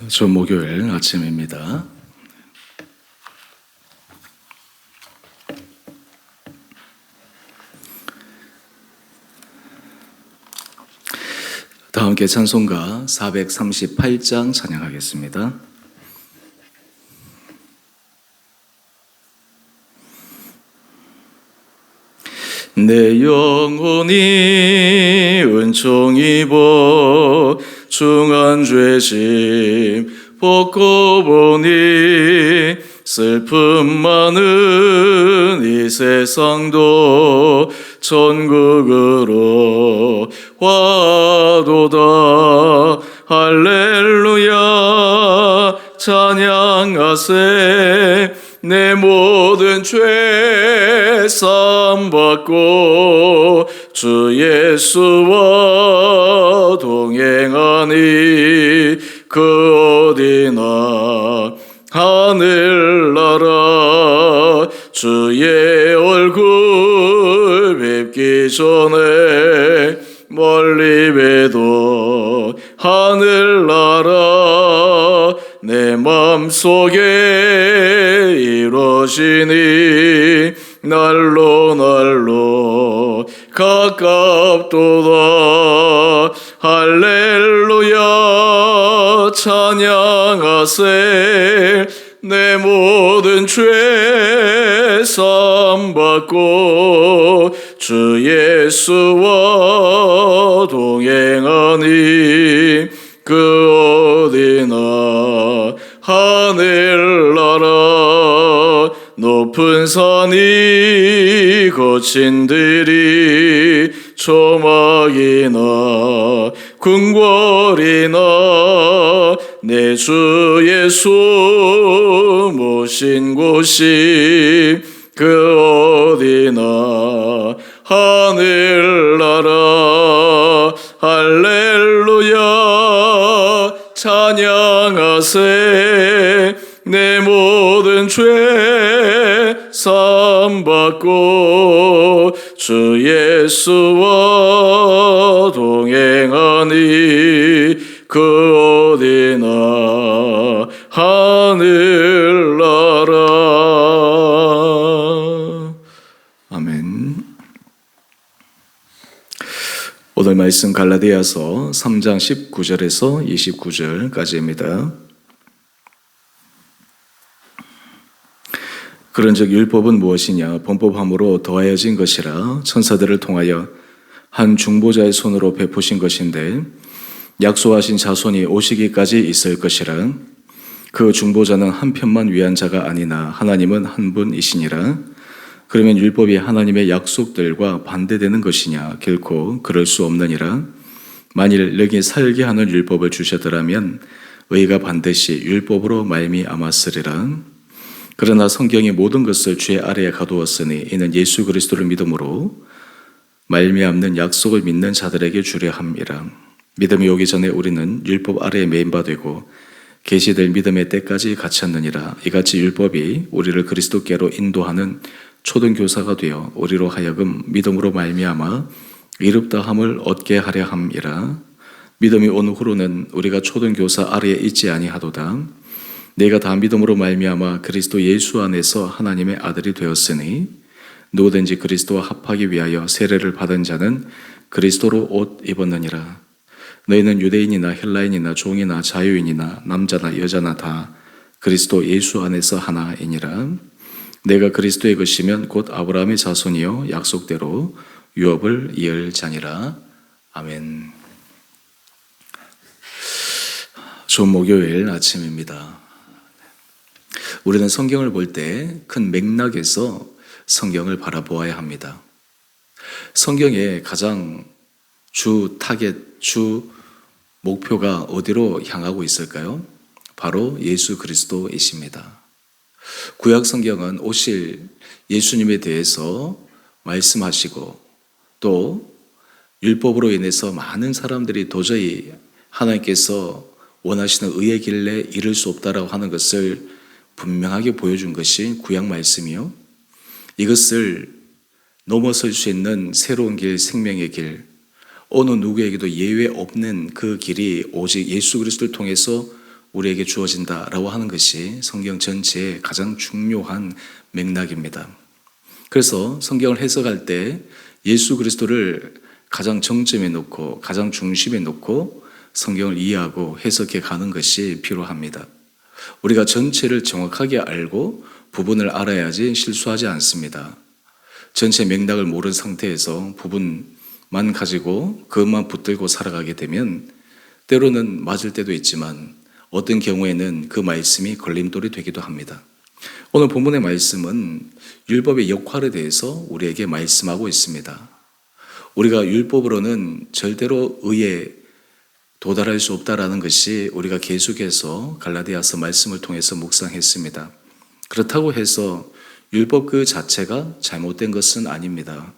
저 목요일 아침입니다. 다 함께 찬송가 438장 찬양하겠습니다. 내 영혼이 은총 입어 중한 죄짐 벗고 보니 슬픔 많은 이 세상도 천국으로 와도다. 할렐루야 찬양하세. 내 모든 죄 사함받고 주 예수와 동행하니 그 어디나 하늘나라. 주의 얼굴 뵙기 전에 멀리 봬도 하늘나라 내 맘속에 이루어지니 날로 가깝도다. 할렐루야 찬양하세. 내 모든 죄 사함받고 주 예수와 동행하니 그 어디나 하늘나라. 높은 산이 거친 들이 초막이나 궁궐이나 내 주 예수 모신 곳이 그 어디나 하늘나라. 할렐루야 찬양하세. 내 모든 죄 사함받고 주 예수와 동행하니 그 어디나 하늘나라. 아멘. 오늘 말씀 갈라디아서 3장 19절에서 29절까지입니다. 그런즉 율법은 무엇이냐? 범법함으로 더하여진 것이라 천사들을 통하여 한 중보자의 손으로 베푸신 것인데 약속하신 자손이 오시기까지 있을 것이라. 그 중보자는 한 편만 위한 자가 아니나 하나님은 한 분이시니라. 그러면 율법이 하나님의 약속들과 반대되는 것이냐? 결코 그럴 수 없느니라. 만일 너희 살게 하는 율법을 주셨더라면 의가 반드시 율법으로 말미암았으리라. 그러나 성경이 모든 것을 죄 아래에 가두었으니 이는 예수 그리스도를 믿음으로 말미암는 약속을 믿는 자들에게 주려 함이라. 믿음이 오기 전에 우리는 율법 아래에 매인 바 되고 계시될 믿음의 때까지 갇혔느니라. 이같이 율법이 우리를 그리스도께로 인도하는 초등교사가 되어 우리로 하여금 믿음으로 말미암아 이롭다함을 얻게 하려 함이라. 믿음이 온 후로는 우리가 초등교사 아래에 있지 아니하도다. 내가 다 믿음으로 말미암아 그리스도 예수 안에서 하나님의 아들이 되었으니 누구든지 그리스도와 합하기 위하여 세례를 받은 자는 그리스도로 옷 입었느니라. 너희는 유대인이나 헬라인이나 종이나 자유인이나 남자나 여자나 다 그리스도 예수 안에서 하나이니라. 내가 그리스도의 것이면 곧 아브라함의 자손이요 약속대로 유업을 이을 자니라. 아멘. 좋은 목요일 아침입니다. 우리는 성경을 볼 때 큰 맥락에서 성경을 바라보아야 합니다. 성경의 가장 주 타겟, 주 목표가 어디로 향하고 있을까요? 바로 예수 그리스도이십니다. 구약 성경은 오실 예수님에 대해서 말씀하시고 또 율법으로 인해서 많은 사람들이 도저히 하나님께서 원하시는 의의 길에 이를 수 없다라고 하는 것을 분명하게 보여준 것이 구약 말씀이요. 이것을 넘어설 수 있는 새로운 길, 생명의 길, 어느 누구에게도 예외 없는 그 길이 오직 예수 그리스도를 통해서 우리에게 주어진다라고 하는 것이 성경 전체의 가장 중요한 맥락입니다. 그래서 성경을 해석할 때 예수 그리스도를 가장 정점에 놓고 가장 중심에 놓고 성경을 이해하고 해석해 가는 것이 필요합니다. 우리가 전체를 정확하게 알고 부분을 알아야지 실수하지 않습니다. 전체 맥락을 모르는 상태에서 부분만 가지고 그것만 붙들고 살아가게 되면 때로는 맞을 때도 있지만 어떤 경우에는 그 말씀이 걸림돌이 되기도 합니다. 오늘 본문의 말씀은 율법의 역할에 대해서 우리에게 말씀하고 있습니다. 우리가 율법으로는 절대로 의에 도달할 수 없다라는 것이 우리가 계속해서 갈라디아서 말씀을 통해서 묵상했습니다. 그렇다고 해서 율법 그 자체가 잘못된 것은 아닙니다.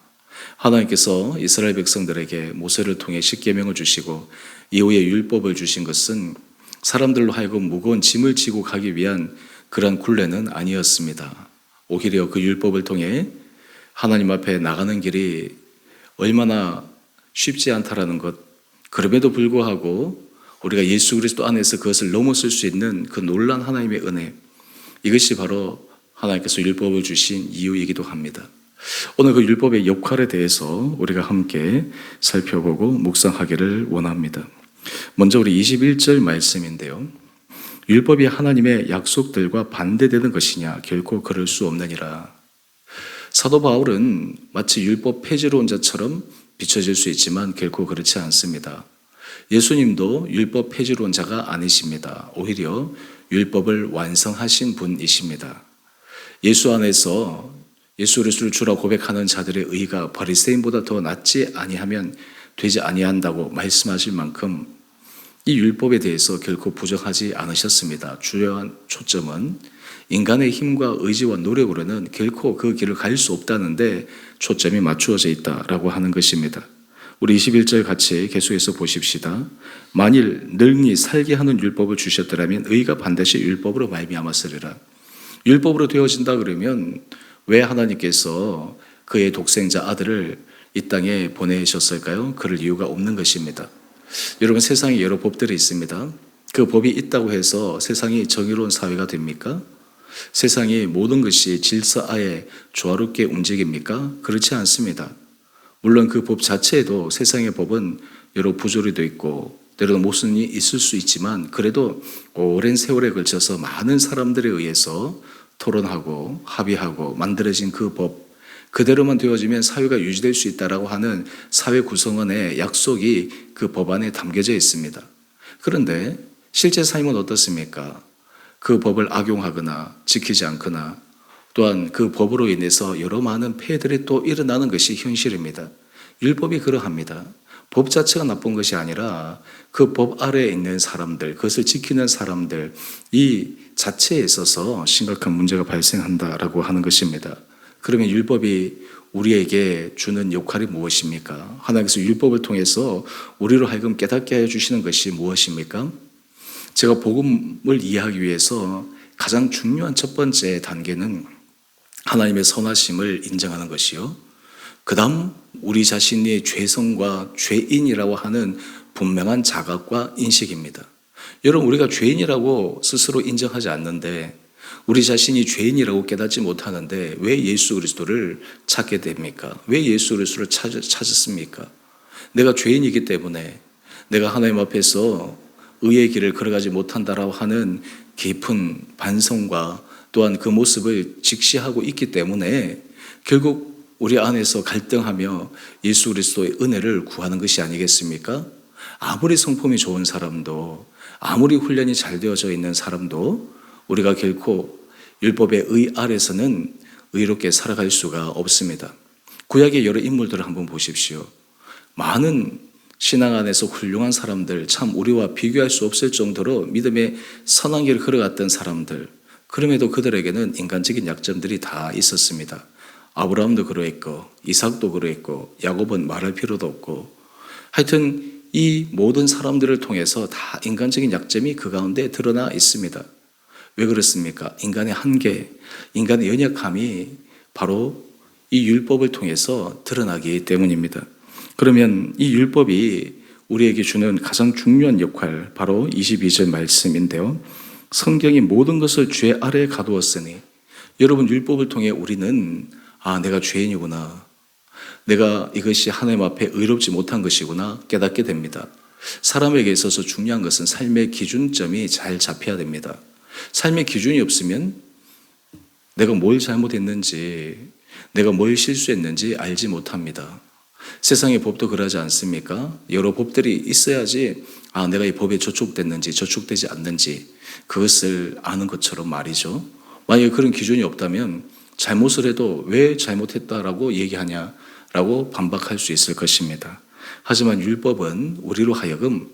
하나님께서 이스라엘 백성들에게 모세를 통해 십계명을 주시고 이후에 율법을 주신 것은 사람들로 하여금 무거운 짐을 지고 가기 위한 그런 굴레는 아니었습니다. 오히려 그 율법을 통해 하나님 앞에 나가는 길이 얼마나 쉽지 않다라는 것, 그럼에도 불구하고 우리가 예수 그리스도 안에서 그것을 넘어설 수 있는 그 놀라운 하나님의 은혜, 이것이 바로 하나님께서 율법을 주신 이유이기도 합니다. 오늘 그 율법의 역할에 대해서 우리가 함께 살펴보고 묵상하기를 원합니다. 먼저 우리 21절 말씀인데요. 율법이 하나님의 약속들과 반대되는 것이냐? 결코 그럴 수 없느니라. 사도 바울은 마치 율법 폐지론자처럼 비춰질 수 있지만 결코 그렇지 않습니다. 예수님도 율법 폐지론자가 아니십니다. 오히려 율법을 완성하신 분이십니다. 예수 안에서 예수 그리스도를 주라 고백하는 자들의 의가 바리새인보다 더 낫지 아니하면 되지 아니한다고 말씀하실 만큼 이 율법에 대해서 결코 부정하지 않으셨습니다. 주요한 초점은 인간의 힘과 의지와 노력으로는 결코 그 길을 갈 수 없다는데 초점이 맞추어져 있다라고 하는 것입니다. 우리 21절 같이 계속해서 보십시다. 만일 능히 살게 하는 율법을 주셨더라면 의가 반드시 율법으로 말미암았으리라. 율법으로 되어진다 그러면 왜 하나님께서 그의 독생자 아들을 이 땅에 보내셨을까요? 그럴 이유가 없는 것입니다. 여러분, 세상에 여러 법들이 있습니다. 그 법이 있다고 해서 세상이 정의로운 사회가 됩니까? 세상이 모든 것이 질서아에 조화롭게 움직입니까? 그렇지 않습니다. 물론 그 법 자체에도 세상의 법은 여러 부조리도 있고 때로는 모순이 있을 수 있지만 그래도 오랜 세월에 걸쳐서 많은 사람들에 의해서 토론하고 합의하고 만들어진 그 법 그대로만 되어지면 사회가 유지될 수 있다라고 하는 사회 구성원의 약속이 그 법 안에 담겨져 있습니다. 그런데 실제 삶은 어떻습니까? 그 법을 악용하거나 지키지 않거나 또한 그 법으로 인해서 여러 많은 폐해들이 또 일어나는 것이 현실입니다. 율법이 그러합니다. 법 자체가 나쁜 것이 아니라 그 법 아래에 있는 사람들, 그것을 지키는 사람들, 이 자체에 있어서 심각한 문제가 발생한다라고 하는 것입니다. 그러면 율법이 우리에게 주는 역할이 무엇입니까? 하나님께서 율법을 통해서 우리로 하여금 깨닫게 해주시는 것이 무엇입니까? 제가 복음을 이해하기 위해서 가장 중요한 첫 번째 단계는 하나님의 선하심을 인정하는 것이요. 그 다음 우리 자신의 죄성과 죄인이라고 하는 분명한 자각과 인식입니다. 여러분, 우리가 죄인이라고 스스로 인정하지 않는데 우리 자신이 죄인이라고 깨닫지 못하는데 왜 예수 그리스도를 찾게 됩니까? 왜 예수 그리스도를 찾았습니까? 내가 죄인이기 때문에 내가 하나님 앞에서 의의 길을 걸어가지 못한다라고 하는 깊은 반성과 또한 그 모습을 직시하고 있기 때문에 결국 우리 안에서 갈등하며 예수 그리스도의 은혜를 구하는 것이 아니겠습니까? 아무리 성품이 좋은 사람도 아무리 훈련이 잘 되어져 있는 사람도 우리가 결코 율법의 의 아래서는 의롭게 살아갈 수가 없습니다. 구약의 여러 인물들을 한번 보십시오. 많은 신앙 안에서 훌륭한 사람들, 참 우리와 비교할 수 없을 정도로 믿음의 선한 길을 걸어갔던 사람들, 그럼에도 그들에게는 인간적인 약점들이 다 있었습니다. 아브라함도 그러했고 이삭도 그러했고 야곱은 말할 필요도 없고 하여튼 이 모든 사람들을 통해서 다 인간적인 약점이 그 가운데 드러나 있습니다. 왜 그렇습니까? 인간의 한계, 인간의 연약함이 바로 이 율법을 통해서 드러나기 때문입니다. 그러면 이 율법이 우리에게 주는 가장 중요한 역할, 바로 22절 말씀인데요. 성경이 모든 것을 죄 아래에 가두었으니, 여러분, 율법을 통해 우리는 내가 죄인이구나, 내가 이것이 하나님 앞에 의롭지 못한 것이구나 깨닫게 됩니다. 사람에게 있어서 중요한 것은 삶의 기준점이 잘 잡혀야 됩니다. 삶의 기준이 없으면 내가 뭘 잘못했는지, 내가 뭘 실수했는지 알지 못합니다. 세상의 법도 그러지 않습니까? 여러 법들이 있어야지 내가 이 법에 저촉됐는지 저촉되지 않는지 그것을 아는 것처럼 말이죠. 만약에 그런 기준이 없다면 잘못을 해도 왜 잘못했다라고 얘기하냐라고 반박할 수 있을 것입니다. 하지만 율법은 우리로 하여금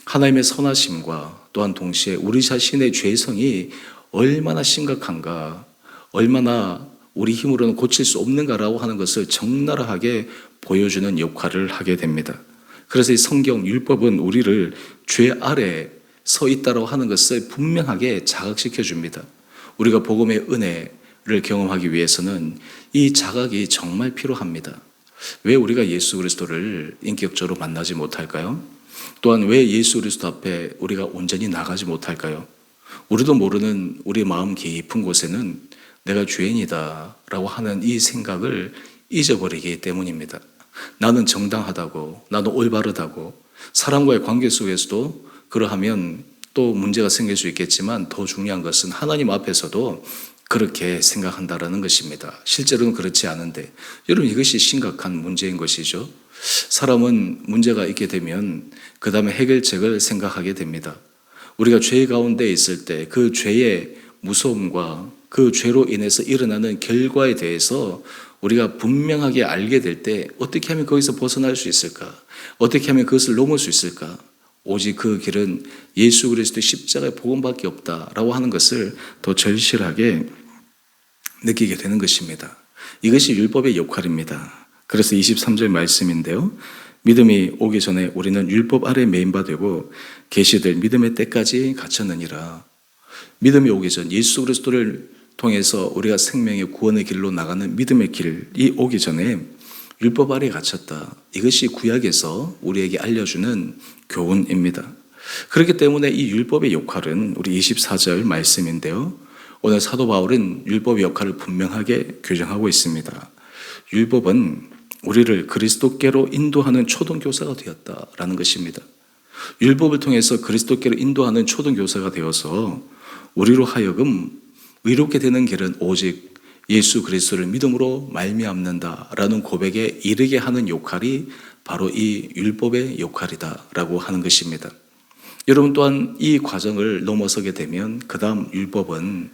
하나님의 선하심과 또한 동시에 우리 자신의 죄성이 얼마나 심각한가, 얼마나 우리 힘으로는 고칠 수 없는가라고 하는 것을 적나라하게 보여주는 역할을 하게 됩니다. 그래서 이 성경 율법은 우리를 죄 아래 서 있다고 하는 것을 분명하게 자각시켜 줍니다. 우리가 복음의 은혜를 경험하기 위해서는 이 자각이 정말 필요합니다. 왜 우리가 예수 그리스도를 인격적으로 만나지 못할까요? 또한 왜 예수 그리스도 앞에 우리가 온전히 나가지 못할까요? 우리도 모르는 우리 마음 깊은 곳에는 내가 죄인이다 라고 하는 이 생각을 잊어버리기 때문입니다. 나는 정당하다고, 나는 올바르다고, 사람과의 관계 속에서도 그러하면 또 문제가 생길 수 있겠지만 더 중요한 것은 하나님 앞에서도 그렇게 생각한다라는 것입니다. 실제로는 그렇지 않은데, 여러분, 이것이 심각한 문제인 것이죠. 사람은 문제가 있게 되면 그 다음에 해결책을 생각하게 됩니다. 우리가 죄 가운데 있을 때 그 죄의 무서움과 그 죄로 인해서 일어나는 결과에 대해서 우리가 분명하게 알게 될 때 어떻게 하면 거기서 벗어날 수 있을까? 어떻게 하면 그것을 넘을 수 있을까? 오직 그 길은 예수 그리스도의 십자가의 복음밖에 없다라고 하는 것을 더 절실하게 느끼게 되는 것입니다. 이것이 율법의 역할입니다. 그래서 23절 말씀인데요. 믿음이 오기 전에 우리는 율법 아래 매인 바 되고 계시될 믿음의 때까지 갇혔느니라. 믿음이 오기 전, 예수 그리스도를 통해서 우리가 생명의 구원의 길로 나가는 믿음의 길이 오기 전에 율법 아래 갇혔다. 이것이 구약에서 우리에게 알려주는 교훈입니다. 그렇기 때문에 이 율법의 역할은 우리 24절 말씀인데요. 오늘 사도 바울은 율법의 역할을 분명하게 규정하고 있습니다. 율법은 우리를 그리스도께로 인도하는 초등교사가 되었다라는 것입니다. 율법을 통해서 그리스도께로 인도하는 초등교사가 되어서 우리로 하여금 의롭게 되는 길은 오직 예수 그리스도를 믿음으로 말미암는다라는 고백에 이르게 하는 역할이 바로 이 율법의 역할이다라고 하는 것입니다. 여러분, 또한 이 과정을 넘어서게 되면 그 다음 율법은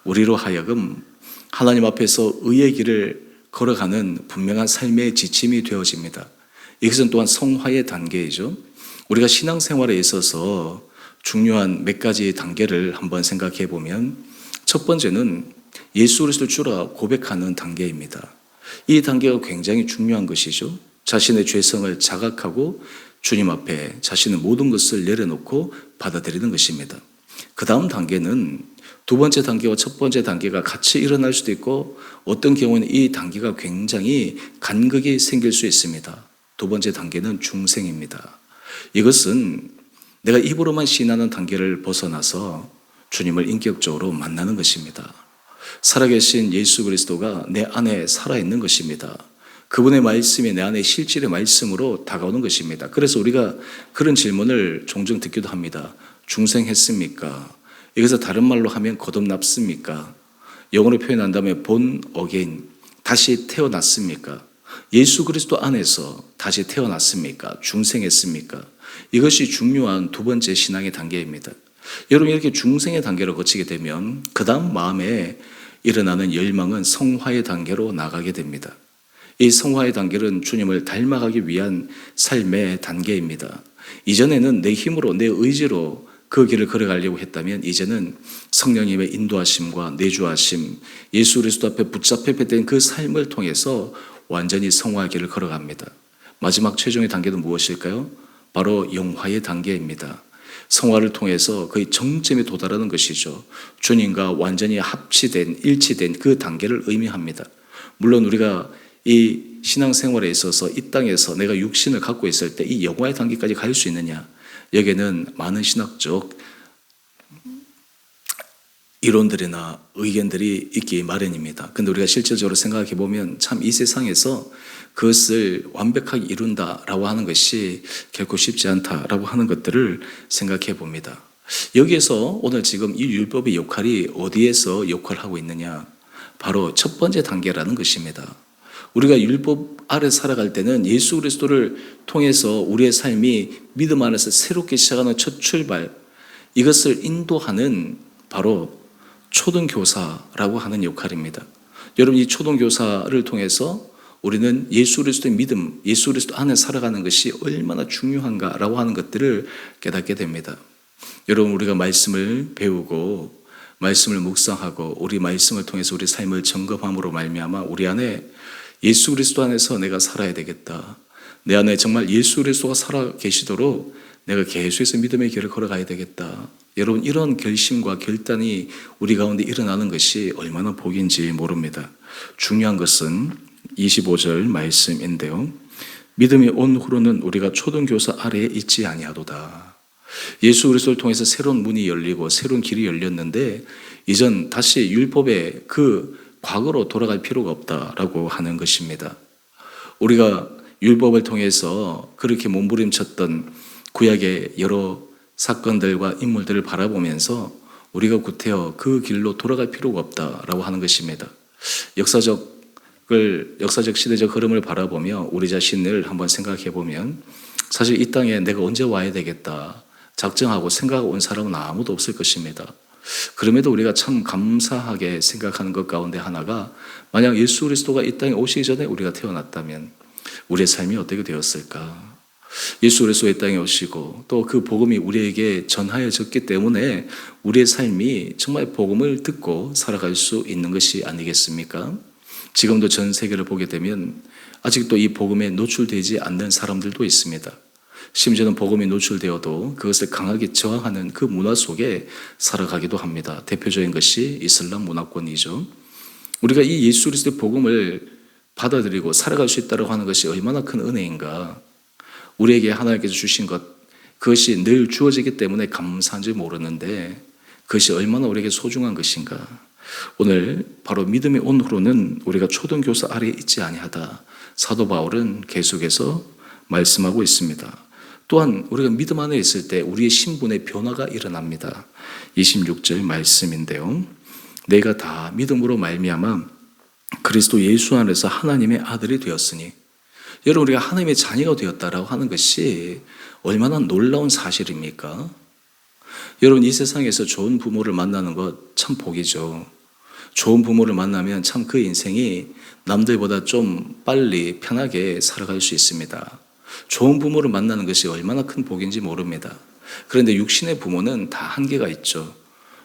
우리로 하여금 하나님 앞에서 의의 길을 걸어가는 분명한 삶의 지침이 되어집니다. 이것은 또한 성화의 단계이죠. 우리가 신앙생활에 있어서 중요한 몇 가지 단계를 한번 생각해 보면, 첫 번째는 예수 그리스도를 주라 고백하는 단계입니다. 이 단계가 굉장히 중요한 것이죠. 자신의 죄성을 자각하고 주님 앞에 자신의 모든 것을 내려놓고 받아들이는 것입니다. 그 다음 단계는 두 번째 단계와 첫 번째 단계가 같이 일어날 수도 있고, 어떤 경우는 이 단계가 굉장히 간극이 생길 수 있습니다. 두 번째 단계는 중생입니다. 이것은 내가 입으로만 신하는 단계를 벗어나서 주님을 인격적으로 만나는 것입니다. 살아계신 예수 그리스도가 내 안에 살아있는 것입니다. 그분의 말씀이 내 안에 실질의 말씀으로 다가오는 것입니다. 그래서 우리가 그런 질문을 종종 듣기도 합니다. 중생했습니까? 여기서 다른 말로 하면 거듭났습니까? 영어로 표현한다면 born again, 다시 태어났습니까? 예수 그리스도 안에서 다시 태어났습니까? 중생했습니까? 이것이 중요한 두 번째 신앙의 단계입니다. 여러분, 이렇게 중생의 단계를 거치게 되면 그 다음 마음에 일어나는 열망은 성화의 단계로 나가게 됩니다. 이 성화의 단계는 주님을 닮아가기 위한 삶의 단계입니다. 이전에는 내 힘으로, 내 의지로 그 길을 걸어가려고 했다면 이제는 성령님의 인도하심과 내주하심, 예수 그리스도 앞에 붙잡혀된 그 삶을 통해서 완전히 성화의 길을 걸어갑니다. 마지막 최종의 단계는 무엇일까요? 바로 영화의 단계입니다. 성화를 통해서 거의 정점에 도달하는 것이죠. 주님과 완전히 합치된, 일치된 그 단계를 의미합니다. 물론 우리가 이 신앙생활에 있어서 이 땅에서 내가 육신을 갖고 있을 때 이 영화의 단계까지 갈 수 있느냐? 여기에는 많은 신학적 이론들이나 의견들이 있기 마련입니다. 근데 우리가 실질적으로 생각해 보면 참 이 세상에서 그것을 완벽하게 이룬다라고 하는 것이 결코 쉽지 않다라고 하는 것들을 생각해 봅니다. 여기에서 오늘 지금 이 율법의 역할이 어디에서 역할을 하고 있느냐? 바로 첫 번째 단계라는 것입니다. 우리가 율법 아래 살아갈 때는 예수 그리스도를 통해서 우리의 삶이 믿음 안에서 새롭게 시작하는 첫 출발, 이것을 인도하는 바로 초등교사라고 하는 역할입니다. 여러분, 이 초등교사를 통해서 우리는 예수 그리스도의 믿음, 예수 그리스도 안에 살아가는 것이 얼마나 중요한가라고 하는 것들을 깨닫게 됩니다. 여러분, 우리가 말씀을 배우고 말씀을 묵상하고 우리 말씀을 통해서 우리 삶을 점검함으로 말미암아 우리 안에 예수 그리스도 안에서 내가 살아야 되겠다. 내 안에 정말 예수 그리스도가 살아 계시도록 내가 계속해서 믿음의 길을 걸어가야 되겠다. 여러분, 이런 결심과 결단이 우리 가운데 일어나는 것이 얼마나 복인지 모릅니다. 중요한 것은 25절 말씀인데요. 믿음이 온 후로는 우리가 초등교사 아래에 있지 아니하도다. 예수 그리스도를 통해서 새로운 문이 열리고 새로운 길이 열렸는데 이전 다시 율법의 그 과거로 돌아갈 필요가 없다라고 하는 것입니다. 우리가 율법을 통해서 그렇게 몸부림쳤던 구약의 여러 사건들과 인물들을 바라보면서 우리가 구태여 그 길로 돌아갈 필요가 없다라고 하는 것입니다. 역사적 시대적 흐름을 바라보며 우리 자신을 한번 생각해 보면 사실 이 땅에 내가 언제 와야 되겠다 작정하고 생각하고 온 사람은 아무도 없을 것입니다. 그럼에도 우리가 참 감사하게 생각하는 것 가운데 하나가 만약 예수 그리스도가 이 땅에 오시기 전에 우리가 태어났다면 우리의 삶이 어떻게 되었을까? 예수 그리스도 이 땅에 오시고 또 그 복음이 우리에게 전하여졌기 때문에 우리의 삶이 정말 복음을 듣고 살아갈 수 있는 것이 아니겠습니까? 지금도 전 세계를 보게 되면 아직도 이 복음에 노출되지 않는 사람들도 있습니다. 심지어는 복음이 노출되어도 그것을 강하게 저항하는 그 문화 속에 살아가기도 합니다. 대표적인 것이 이슬람 문화권이죠. 우리가 이 예수 그리스도의 복음을 받아들이고 살아갈 수 있다고 하는 것이 얼마나 큰 은혜인가. 우리에게 하나님께서 주신 것, 그것이 늘 주어지기 때문에 감사한지 모르는데 그것이 얼마나 우리에게 소중한 것인가. 오늘 바로 믿음이 온 후로는 우리가 초등교사 아래에 있지 아니하다. 사도 바울은 계속해서 말씀하고 있습니다. 또한 우리가 믿음 안에 있을 때 우리의 신분의 변화가 일어납니다. 26절 말씀인데요. 내가 다 믿음으로 말미암아 그리스도 예수 안에서 하나님의 아들이 되었으니, 여러분 우리가 하나님의 자녀가 되었다라고 하는 것이 얼마나 놀라운 사실입니까? 여러분 이 세상에서 좋은 부모를 만나는 것 참 복이죠. 좋은 부모를 만나면 참 그 인생이 남들보다 좀 빨리 편하게 살아갈 수 있습니다. 좋은 부모를 만나는 것이 얼마나 큰 복인지 모릅니다. 그런데 육신의 부모는 다 한계가 있죠.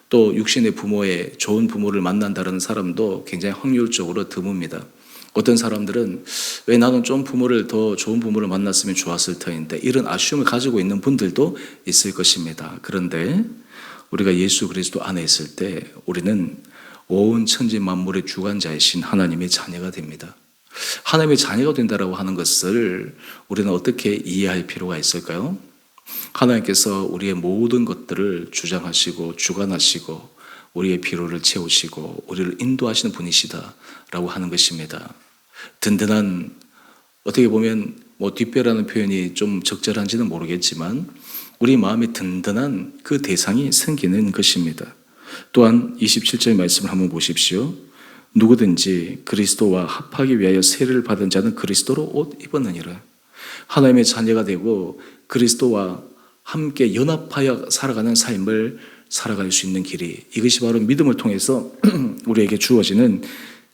또 육신의 부모의 좋은 부모를 만난다는 사람도 굉장히 확률적으로 드뭅니다. 어떤 사람들은 왜 나는 좀 더 좋은 부모를 만났으면 좋았을 터인데 이런 아쉬움을 가지고 있는 분들도 있을 것입니다. 그런데 우리가 예수 그리스도 안에 있을 때 우리는 온 천지 만물의 주관자이신 하나님의 자녀가 됩니다. 하나님의 자녀가 된다라고 하는 것을 우리는 어떻게 이해할 필요가 있을까요? 하나님께서 우리의 모든 것들을 주장하시고 주관하시고 우리의 필요를 채우시고 우리를 인도하시는 분이시다라고 하는 것입니다. 든든한, 어떻게 보면 뒷배라는 표현이 좀 적절한지는 모르겠지만 우리 마음에 든든한 그 대상이 생기는 것입니다. 또한 27절 말씀을 한번 보십시오. 누구든지 그리스도와 합하기 위하여 세례를 받은 자는 그리스도로 옷 입었느니라. 하나님의 자녀가 되고 그리스도와 함께 연합하여 살아가는 삶을 살아갈 수 있는 길이, 이것이 바로 믿음을 통해서 우리에게 주어지는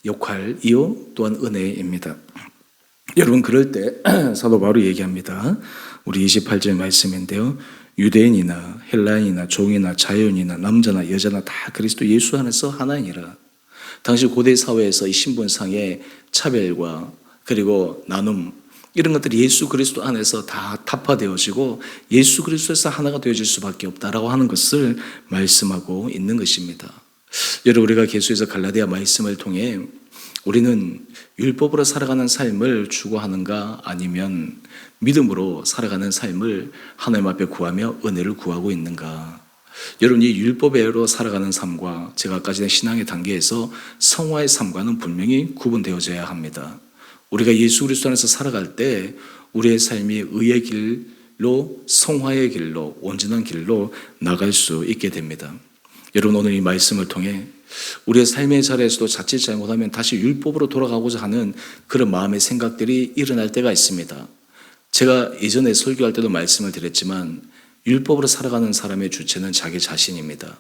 역할이요 또한 은혜입니다. 여러분 그럴 때 사도 바울이 얘기합니다. 우리 28절 말씀인데요. 유대인이나 헬라인이나 종이나 자유인이나 남자나 여자나 다 그리스도 예수 안에서 하나이니라. 당시 고대 사회에서 이 신분상의 차별과 그리고 나눔, 이런 것들이 예수 그리스도 안에서 다 타파되어지고 예수 그리스도에서 하나가 되어질 수밖에 없다라고 하는 것을 말씀하고 있는 것입니다. 여러분 우리가 계속해서 갈라디아 말씀을 통해 우리는 율법으로 살아가는 삶을 추구하는가 아니면 믿음으로 살아가는 삶을 하나님 앞에 구하며 은혜를 구하고 있는가? 여러분, 이 율법으로 살아가는 삶과 제가 아까 전에 신앙의 단계에서 성화의 삶과는 분명히 구분되어져야 합니다. 우리가 예수 그리스도 안에서 살아갈 때 우리의 삶이 의의 길로, 성화의 길로, 온전한 길로 나갈 수 있게 됩니다. 여러분, 오늘 이 말씀을 통해 우리의 삶의 자리에서도 자칫 잘못하면 다시 율법으로 돌아가고자 하는 그런 마음의 생각들이 일어날 때가 있습니다. 제가 예전에 설교할 때도 말씀을 드렸지만 율법으로 살아가는 사람의 주체는 자기 자신입니다.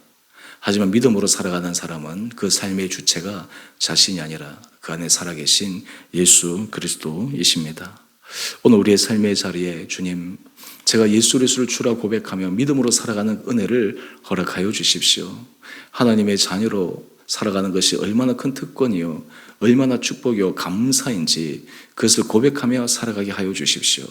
하지만 믿음으로 살아가는 사람은 그 삶의 주체가 자신이 아니라 그 안에 살아계신 예수 그리스도이십니다. 오늘 우리의 삶의 자리에 주님, 제가 예수 그리스도를 주라 고백하며 믿음으로 살아가는 은혜를 허락하여 주십시오. 하나님의 자녀로 살아가는 것이 얼마나 큰 특권이요, 얼마나 축복이요, 감사인지 그것을 고백하며 살아가게 하여 주십시오.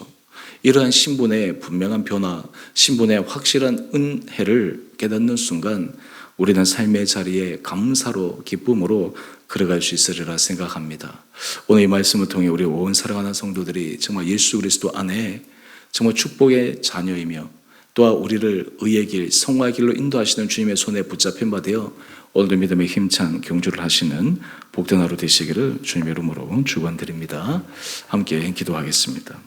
이러한 신분의 분명한 변화, 신분의 확실한 은혜를 깨닫는 순간 우리는 삶의 자리에 감사로, 기쁨으로 걸어갈 수 있으리라 생각합니다. 오늘 이 말씀을 통해 우리 온 사랑하는 성도들이 정말 예수 그리스도 안에 정말 축복의 자녀이며 또한 우리를 의의 길, 성화의 길로 인도하시는 주님의 손에 붙잡힌 바 되어 오늘도 믿음의 힘찬 경주를 하시는 복된 하루 되시기를 주님의 이름으로 축원드립니다. 함께 기도하겠습니다.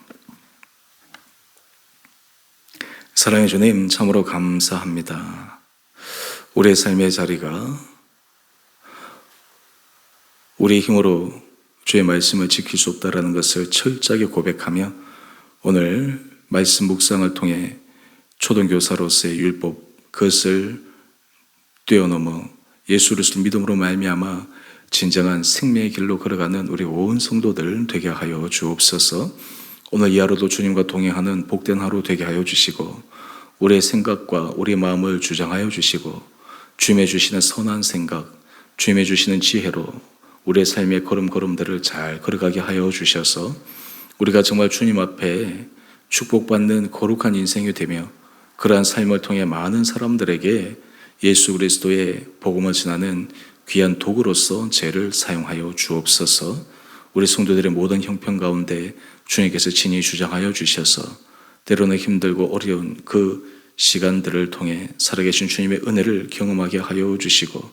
사랑의 주님, 참으로 감사합니다. 우리의 삶의 자리가 우리의 힘으로 주의 말씀을 지킬 수 없다라는 것을 철저하게 고백하며 오늘 말씀 묵상을 통해 초등교사로서의 율법, 그것을 뛰어넘어 예수 그리스도 믿음으로 말미암아 진정한 생명의 길로 걸어가는 우리 온 성도들 되게 하여 주옵소서. 오늘 이 하루도 주님과 동행하는 복된 하루 되게 하여 주시고 우리의 생각과 우리의 마음을 주장하여 주시고 주님의 주시는 선한 생각, 주님의 주시는 지혜로 우리의 삶의 걸음걸음들을 잘 걸어가게 하여 주셔서 우리가 정말 주님 앞에 축복받는 거룩한 인생이 되며 그러한 삶을 통해 많은 사람들에게 예수 그리스도의 복음을 전하는 귀한 도구로서 죄를 사용하여 주옵소서. 우리 성도들의 모든 형편 가운데 주님께서 친히 주장하여 주셔서 때로는 힘들고 어려운 그 시간들을 통해 살아계신 주님의 은혜를 경험하게 하여 주시고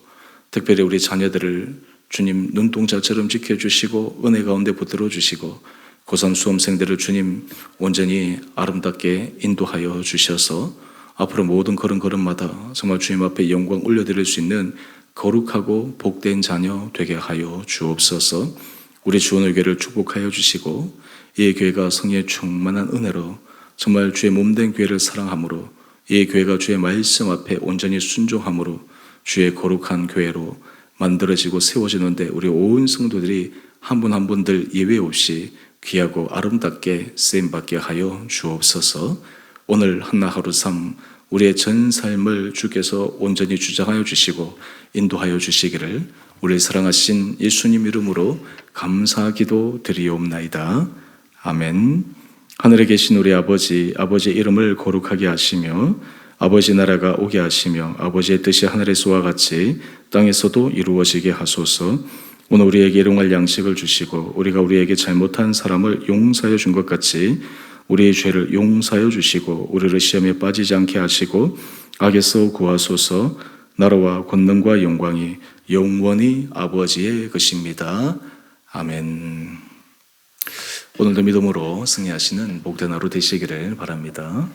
특별히 우리 자녀들을 주님 눈동자처럼 지켜주시고 은혜 가운데 붙들어 주시고 고3 수험생들을 주님 온전히 아름답게 인도하여 주셔서 앞으로 모든 걸음걸음마다 정말 주님 앞에 영광 올려드릴 수 있는 거룩하고 복된 자녀 되게 하여 주옵소서. 우리 주원의 교회를 축복하여 주시고 이 교회가 성령의 충만한 은혜로 정말 주의 몸된 교회를 사랑함으로 이 교회가 주의 말씀 앞에 온전히 순종함으로 주의 거룩한 교회로 만들어지고 세워지는데 우리 온 성도들이 한 분 한 분들 예외 없이 귀하고 아름답게 쓰임받게 하여 주옵소서. 오늘 한나하루 삶 우리의 전 삶을 주께서 온전히 주장하여 주시고 인도하여 주시기를 우리 사랑하신 예수님 이름으로 감사기도 드리옵나이다. 아멘. 하늘에 계신 우리 아버지, 아버지의 이름을 거룩하게 하시며 아버지 나라가 오게 하시며 아버지의 뜻이 하늘에서와 같이 땅에서도 이루어지게 하소서. 오늘 우리에게 일용할 양식을 주시고 우리가 우리에게 잘못한 사람을 용서하여 준 것 같이 우리의 죄를 용서하여 주시고 우리를 시험에 빠지지 않게 하시고 악에서 구하소서. 나라와 권능과 영광이 영원히 아버지의 것입니다. 아멘. 오늘도 믿음으로 승리하시는 복된 하루 되시기를 바랍니다.